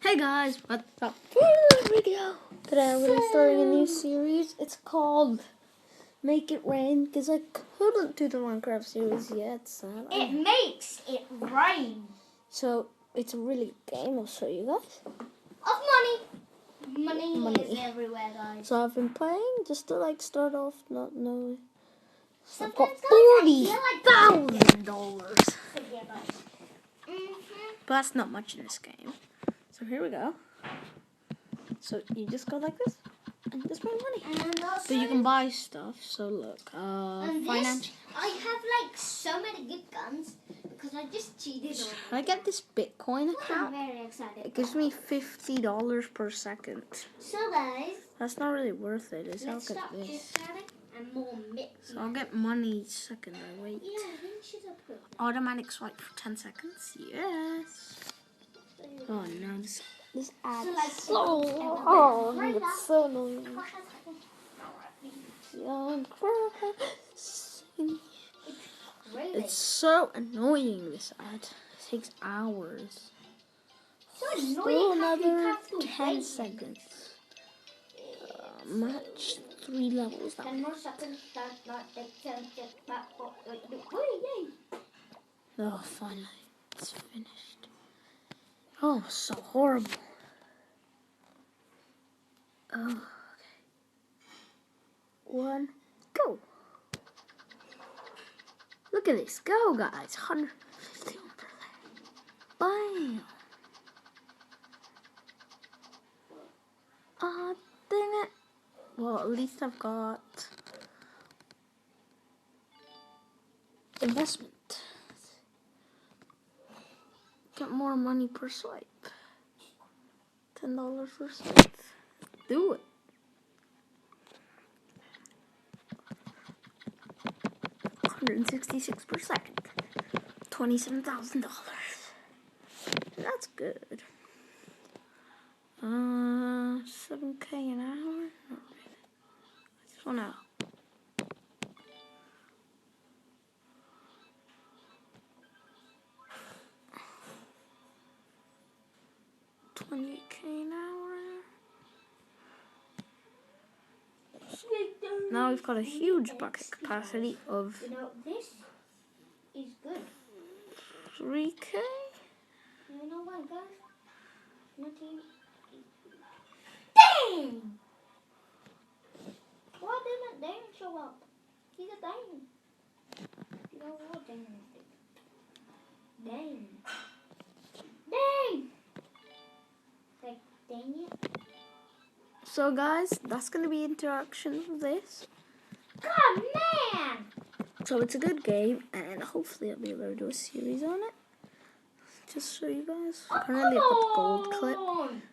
Hey guys, what's up for the video? Today I'm going to be starting a new series. It's called Make It Rain, because I couldn't do the Minecraft series yet. So it makes it rain. So it's a really good game, I'll show you guys. Of money. Money is everywhere, guys. So I've been playing just to start off not knowing. So I've got $40,000. But that's not much in this game. So here we go. So you just go like this and just make money. But you can buy stuff. So look, finance. I have so many good guns because I just cheated on it. I get this Bitcoin account. I'm very excited. It gives me $50 per second. So guys, that's not really worth it. Is let's I'll get stop this. And more So I'll get money each second I wait. Yeah, then should I put Automatic swipe for 10 seconds. Yes. Oh no, this ad is so it's so annoying. It's so annoying, this ad. It takes hours. So annoying. Still another 10 seconds. Match 3 levels. 10 more seconds. Oh, finally. It's finished. Oh, so horrible. Oh, okay. 1, go. Look at this. Go, guys. 150 per there. Bam. Ah, dang it. Well, at least I've got investment. Get more money per swipe. $10 per swipe. Do it. $166 per second. $27,000. That's good. 7K an hour? Not really. This one out. $28K an hour. Now we've got a huge bucket capacity of this is good. 3K? You know what, guys? Dang! Why didn't Dan show up? He's a Dan. You know what, Dan? Dang. Dang! Dang it. So guys, that's going to be interaction of this. God, man! So it's a good game, and hopefully I'll be able to do a series on it. Just show you guys. Currently I've got the gold clip.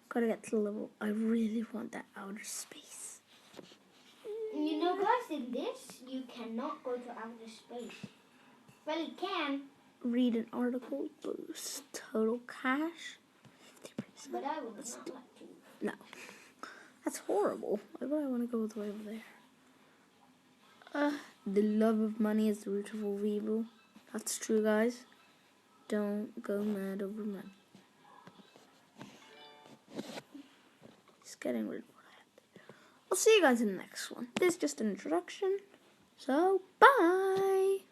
Gotta get to the level. I really want that outer space. You know, guys, in this, you cannot go to outer space. Well, you can. Read an article, boost total cash 50%. But I would not like to. No. That's horrible. Why would I want to go all the way over there? The love of money is the root of all evil. That's true, guys. Don't go mad over money. Just getting rid of what I had. I'll see you guys in the next one. This is just an introduction. So, bye!